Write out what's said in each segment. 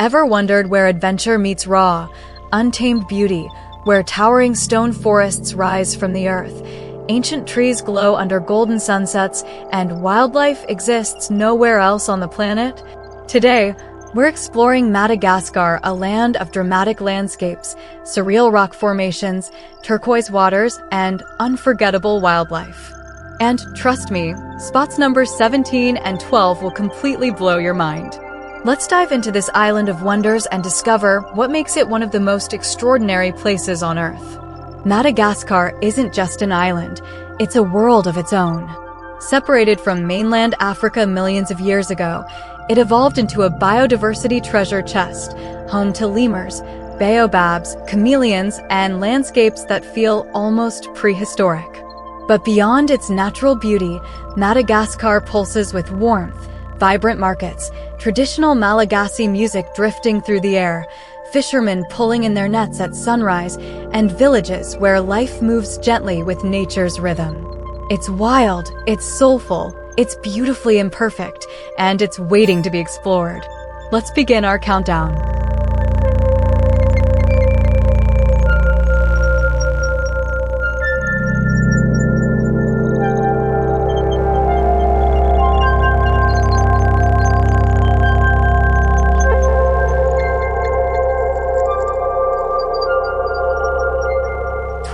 Ever wondered where adventure meets raw, untamed beauty, where towering stone forests rise from the earth, ancient trees glow under golden sunsets, and wildlife exists nowhere else on the planet? Today, we're exploring Madagascar, a land of dramatic landscapes, surreal rock formations, turquoise waters, and unforgettable wildlife. And trust me, spots numbers 17 and 12 will completely blow your mind. Let's dive into this island of wonders and discover what makes it one of the most extraordinary places on Earth. Madagascar isn't just an island, it's a world of its own. Separated from mainland Africa millions of years ago, it evolved into a biodiversity treasure chest, home to lemurs, baobabs, chameleons, and landscapes that feel almost prehistoric. But beyond its natural beauty, Madagascar pulses with warmth, vibrant markets, traditional Malagasy music drifting through the air, fishermen pulling in their nets at sunrise, and villages where life moves gently with nature's rhythm. It's wild, it's soulful, it's beautifully imperfect, and it's waiting to be explored. Let's begin our countdown.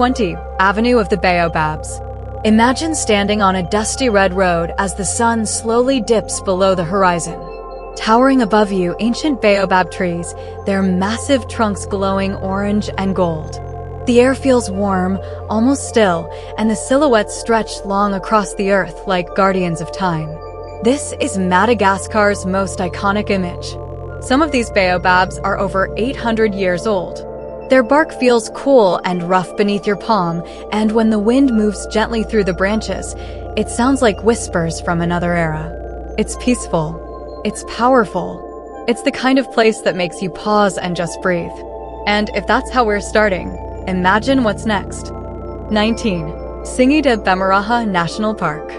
Avenue of the Baobabs. Imagine standing on a dusty red road as the sun slowly dips below the horizon. Towering above you, ancient baobab trees, their massive trunks glowing orange and gold. The air feels warm, almost still, and the silhouettes stretch long across the earth like guardians of time. This is Madagascar's most iconic image. Some of these baobabs are over 800 years old. Their bark feels cool and rough beneath your palm, and when the wind moves gently through the branches, it sounds like whispers from another era. It's peaceful. It's powerful. It's the kind of place that makes you pause and just breathe. And if that's how we're starting, imagine what's next. 19. Tsingy de Bemaraha National Park.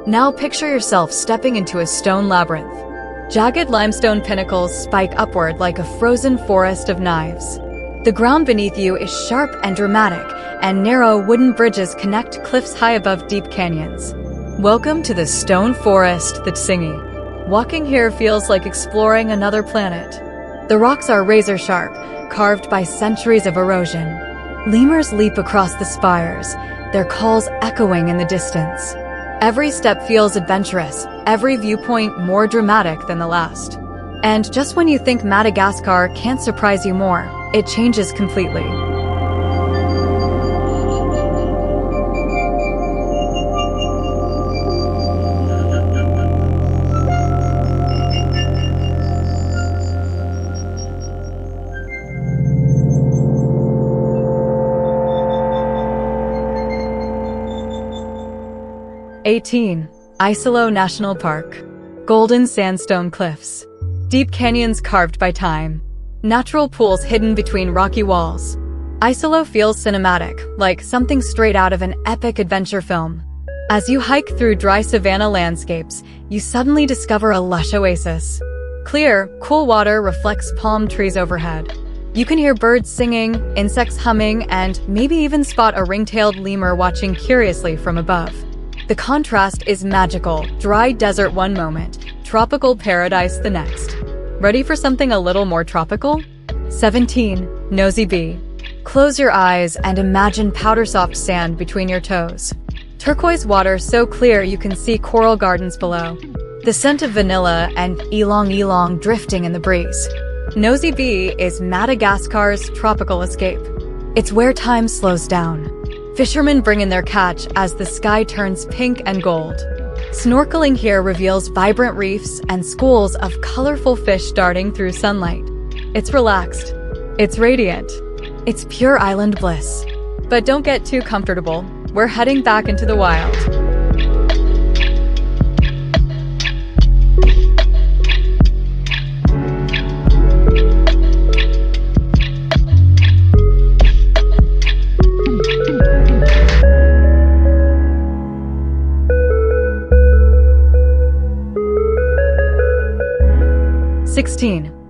Now picture yourself stepping into a stone labyrinth. Jagged limestone pinnacles spike upward like a frozen forest of knives. The ground beneath you is sharp and dramatic, and narrow wooden bridges connect cliffs high above deep canyons. Welcome to the stone forest, the Tsingy. Walking here feels like exploring another planet. The rocks are razor sharp, carved by centuries of erosion. Lemurs leap across the spires, their calls echoing in the distance. Every step feels adventurous, every viewpoint more dramatic than the last. And just when you think Madagascar can't surprise you more, it changes completely. Isolo National Park. Golden sandstone cliffs. Deep canyons carved by time. Natural pools hidden between rocky walls. Isolo feels cinematic, like something straight out of an epic adventure film. As you hike through dry savanna landscapes, you suddenly discover a lush oasis. Clear, cool water reflects palm trees overhead. You can hear birds singing, insects humming, and maybe even spot a ring-tailed lemur watching curiously from above. The contrast is magical. Dry desert one moment, tropical paradise the next. Ready for something a little more tropical? 17. Nosy Be. Close your eyes and imagine powder-soft sand between your toes. Turquoise water so clear you can see coral gardens below. The scent of vanilla and ylang-ylang drifting in the breeze. Nosy Be is Madagascar's tropical escape. It's where time slows down. Fishermen bring in their catch as the sky turns pink and gold. Snorkeling here reveals vibrant reefs and schools of colorful fish darting through sunlight. It's relaxed. It's radiant. It's pure island bliss. But don't get too comfortable. We're heading back into the wild.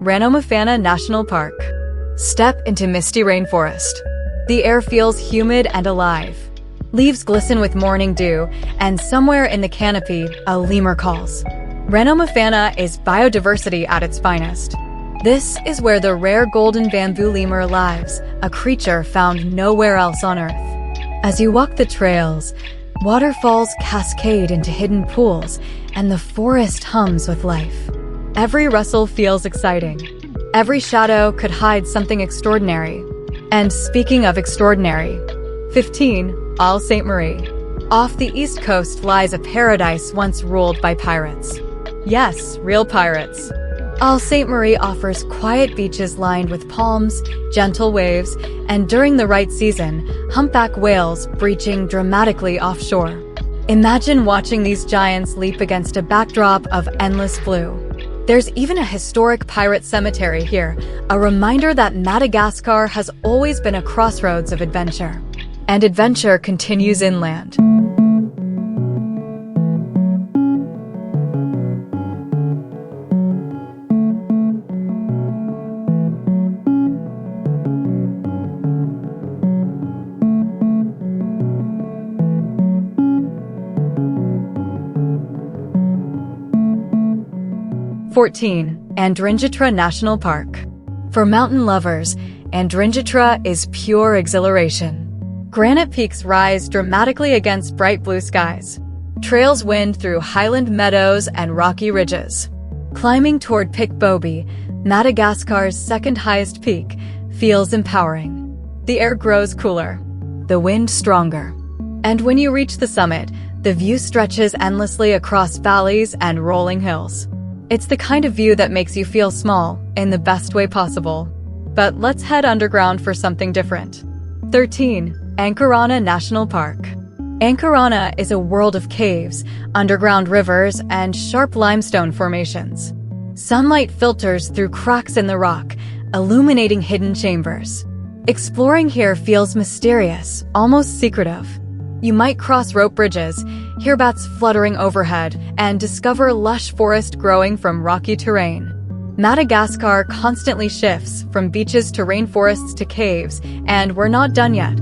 Rainforests National Park. Step into misty rainforest. The air feels humid and alive. Leaves glisten with morning dew, and somewhere in the canopy, a lemur calls. Rainforests is biodiversity at its finest. This is where the rare golden bamboo lemur lives, a creature found nowhere else on Earth. As you walk the trails, waterfalls cascade into hidden pools, and the forest hums with life. Every rustle feels exciting. Every shadow could hide something extraordinary. And speaking of extraordinary, 15, Île Sainte Marie. Off the east coast lies a paradise once ruled by pirates. Yes, real pirates. Île Sainte Marie offers quiet beaches lined with palms, gentle waves, and during the right season, humpback whales breaching dramatically offshore. Imagine watching these giants leap against a backdrop of endless blue. There's even a historic pirate cemetery here, a reminder that Madagascar has always been a crossroads of adventure. And adventure continues inland. Iranja National Park. For mountain lovers, Iranja is pure exhilaration. Granite peaks rise dramatically against bright blue skies. Trails wind through highland meadows and rocky ridges. Climbing toward Pic Boby, Madagascar's second highest peak, feels empowering. The air grows cooler, the wind stronger. And when you reach the summit, the view stretches endlessly across valleys and rolling hills. It's the kind of view that makes you feel small, in the best way possible. But let's head underground for something different. 13. Iranja National Park. Iranja is a world of caves, underground rivers, and sharp limestone formations. Sunlight filters through cracks in the rock, illuminating hidden chambers. Exploring here feels mysterious, almost secretive. You might cross rope bridges, hear bats fluttering overhead, and discover lush forest growing from rocky terrain. Madagascar constantly shifts from beaches to rainforests to caves, and we're not done yet.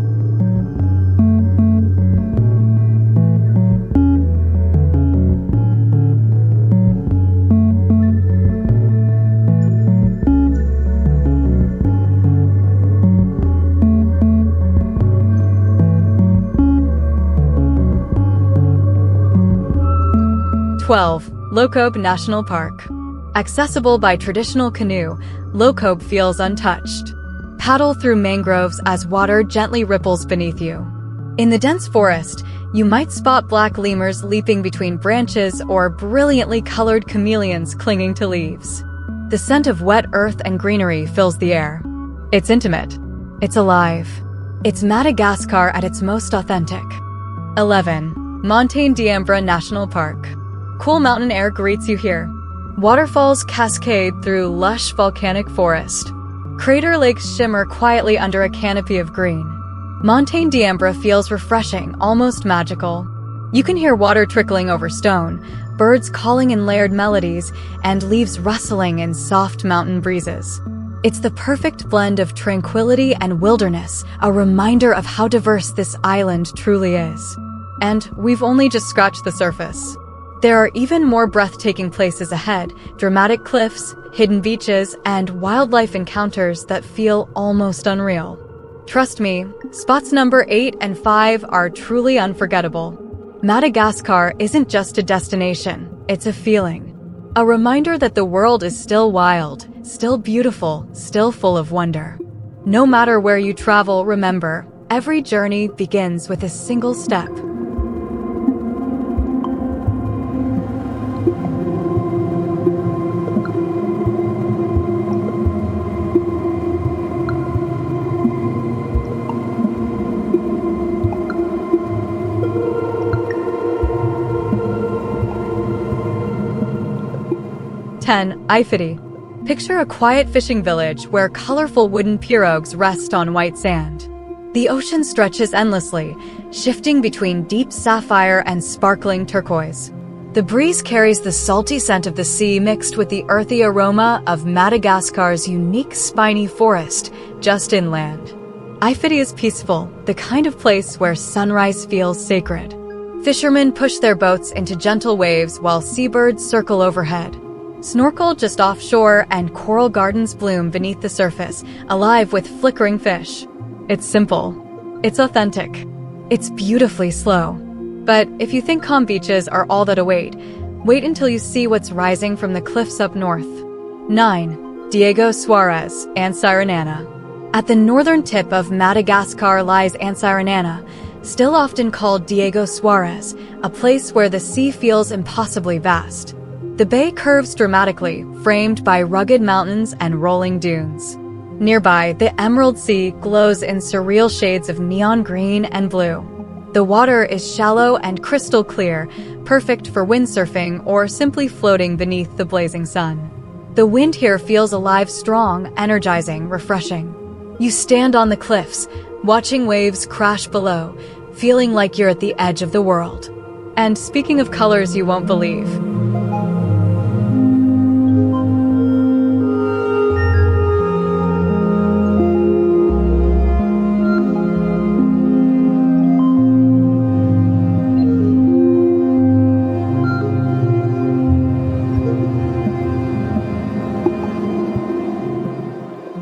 Lokob National Park. Accessible by traditional canoe, Lokob feels untouched. Paddle through mangroves as water gently ripples beneath you. In the dense forest, you might spot black lemurs leaping between branches or brilliantly colored chameleons clinging to leaves. The scent of wet earth and greenery fills the air. It's intimate. It's alive. It's Madagascar at its most authentic. 11. Montagne d'Ambre National Park. Cool mountain air greets you here. Waterfalls cascade through lush volcanic forest. Crater lakes shimmer quietly under a canopy of green. Montagne d'Ambre feels refreshing, almost magical. You can hear water trickling over stone, birds calling in layered melodies, and leaves rustling in soft mountain breezes. It's the perfect blend of tranquility and wilderness, a reminder of how diverse this island truly is. And we've only just scratched the surface. There are even more breathtaking places ahead, dramatic cliffs, hidden beaches, and wildlife encounters that feel almost unreal. Trust me, spots number 8 and 5 are truly unforgettable. Madagascar isn't just a destination, it's a feeling. A reminder that the world is still wild, still beautiful, still full of wonder. No matter where you travel, remember, every journey begins with a single step. 10. Ifiti. Picture a quiet fishing village where colorful wooden pirogues rest on white sand. The ocean stretches endlessly, shifting between deep sapphire and sparkling turquoise. The breeze carries the salty scent of the sea mixed with the earthy aroma of Madagascar's unique spiny forest just inland. Ifiti is peaceful, the kind of place where sunrise feels sacred. Fishermen push their boats into gentle waves while seabirds circle overhead. Snorkel just offshore and coral gardens bloom beneath the surface, alive with flickering fish. It's simple. It's authentic. It's beautifully slow. But if you think calm beaches are all that await, wait until you see what's rising from the cliffs up north. 9. Diego Suarez, Antsiranana. At the northern tip of Madagascar lies Antsiranana, still often called Diego Suarez, a place where the sea feels impossibly vast. The bay curves dramatically, framed by rugged mountains and rolling dunes. Nearby, the Emerald Sea glows in surreal shades of neon green and blue. The water is shallow and crystal clear, perfect for windsurfing or simply floating beneath the blazing sun. The wind here feels alive, strong, energizing, refreshing. You stand on the cliffs, watching waves crash below, feeling like you're at the edge of the world. And speaking of colors you won't believe,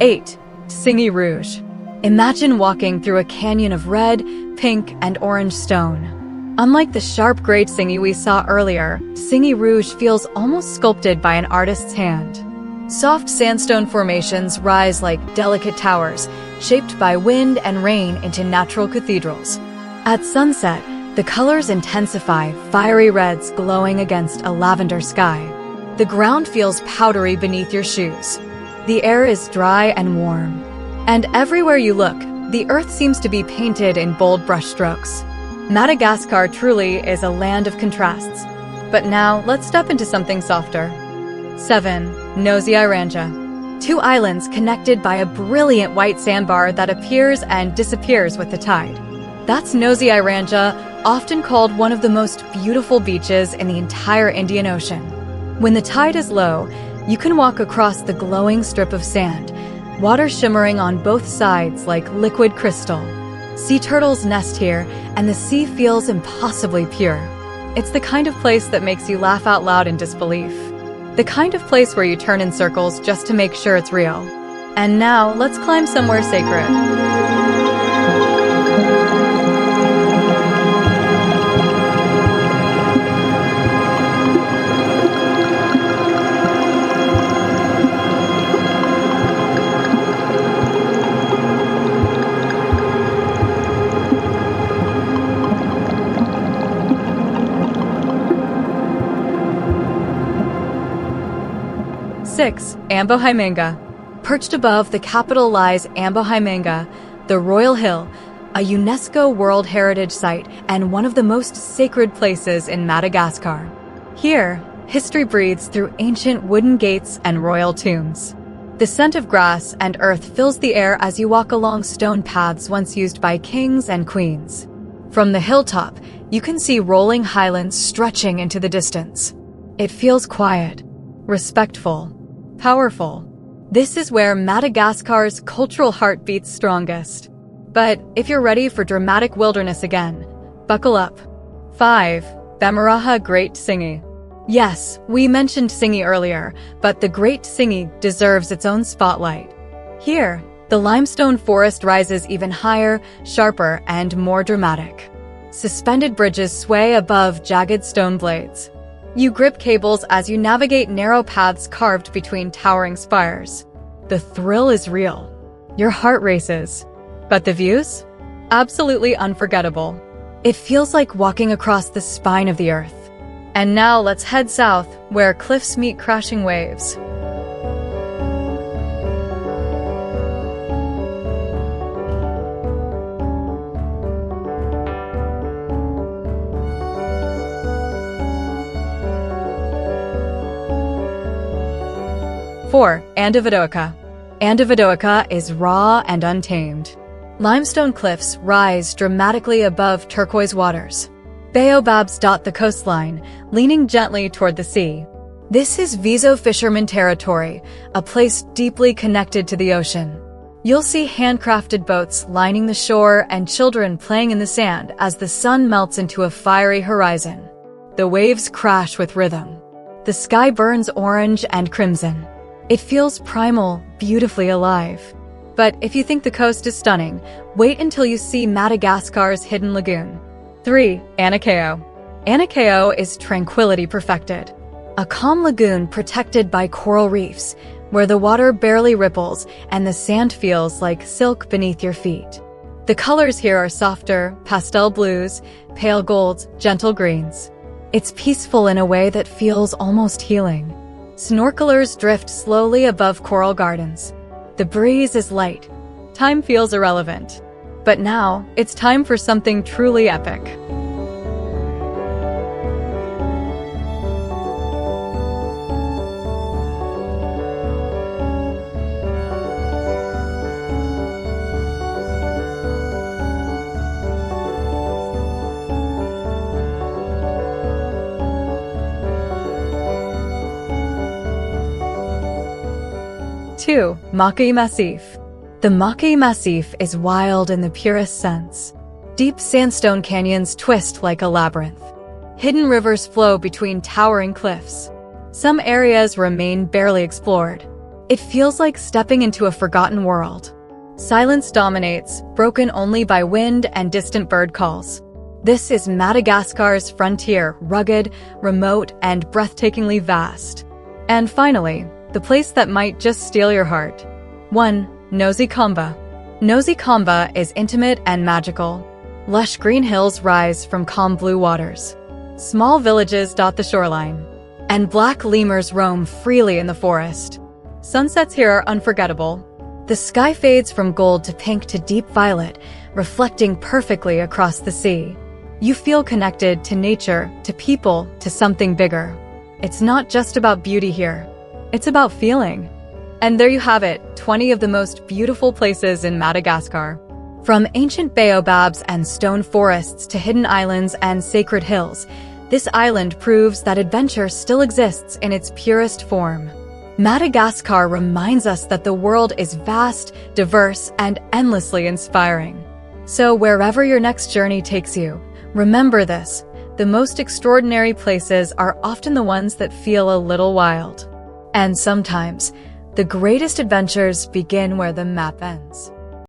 8. Tsingy Rouge. Imagine walking through a canyon of red, pink, and orange stone. Unlike the sharp gray Tsingy we saw earlier, Tsingy Rouge feels almost sculpted by an artist's hand. Soft sandstone formations rise like delicate towers, shaped by wind and rain into natural cathedrals. At sunset, the colors intensify, fiery reds glowing against a lavender sky. The ground feels powdery beneath your shoes. The air is dry and warm. And everywhere you look, the earth seems to be painted in bold brushstrokes. Madagascar truly is a land of contrasts. But now, let's step into something softer. 7. Nosy Iranja. 2 islands connected by a brilliant white sandbar that appears and disappears with the tide. That's Nosy Iranja, often called one of the most beautiful beaches in the entire Indian Ocean. When the tide is low, you can walk across the glowing strip of sand, water shimmering on both sides like liquid crystal. Sea turtles nest here, and the sea feels impossibly pure. It's the kind of place that makes you laugh out loud in disbelief. The kind of place where you turn in circles just to make sure it's real. And now, let's climb somewhere sacred. 6. Ambohimanga. Perched above the capital lies Ambohimanga, the Royal Hill, a UNESCO World Heritage Site and one of the most sacred places in Madagascar. Here, history breathes through ancient wooden gates and royal tombs. The scent of grass and earth fills the air as you walk along stone paths once used by kings and queens. From the hilltop, you can see rolling highlands stretching into the distance. It feels quiet, respectful, powerful. This is where Madagascar's cultural heart beats strongest. But if you're ready for dramatic wilderness again, buckle up. 5. Bemaraha Great Tsingy. Yes, we mentioned Tsingy earlier, but the Great Tsingy deserves its own spotlight. Here, the limestone forest rises even higher, sharper, and more dramatic. Suspended bridges sway above jagged stone blades. You grip cables as you navigate narrow paths carved between towering spires. The thrill is real. Your heart races. But the views? Absolutely unforgettable. It feels like walking across the spine of the earth. And now let's head south, where cliffs meet crashing waves. Four, Andivadoaka. Andivadoaka is raw and untamed. Limestone cliffs rise dramatically above turquoise waters. Baobabs dot the coastline, leaning gently toward the sea. This is Viso fisherman territory, a place deeply connected to the ocean. You'll see handcrafted boats lining the shore and children playing in the sand as the sun melts into a fiery horizon. The waves crash with rhythm. The sky burns orange and crimson. It feels primal, beautifully alive. But if you think the coast is stunning, wait until you see Madagascar's hidden lagoon. 3. Anakao. Anakao is tranquility perfected. A calm lagoon protected by coral reefs, where the water barely ripples and the sand feels like silk beneath your feet. The colors here are softer, pastel blues, pale golds, gentle greens. It's peaceful in a way that feels almost healing. Snorkelers drift slowly above coral gardens. The breeze is light. Time feels irrelevant. But now, it's time for something truly epic. Two, Makay Massif. The Makay Massif is wild in the purest sense. Deep sandstone canyons twist like a labyrinth. Hidden rivers flow between towering cliffs. Some areas remain barely explored. It feels like stepping into a forgotten world. Silence dominates, broken only by wind and distant bird calls. This is Madagascar's frontier, rugged, remote, and breathtakingly vast. And finally, the place that might just steal your heart. 1. Nosy. Nosy is intimate and magical. Lush green hills rise from calm blue waters. Small villages dot the shoreline. And black lemurs roam freely in the forest. Sunsets here are unforgettable. The sky fades from gold to pink to deep violet, reflecting perfectly across the sea. You feel connected to nature, to people, to something bigger. It's not just about beauty here. It's about feeling. And there you have it, 20 of the most beautiful places in Madagascar. From ancient baobabs and stone forests to hidden islands and sacred hills, this island proves that adventure still exists in its purest form. Madagascar reminds us that the world is vast, diverse, and endlessly inspiring. So wherever your next journey takes you, remember this: the most extraordinary places are often the ones that feel a little wild. And sometimes, the greatest adventures begin where the map ends.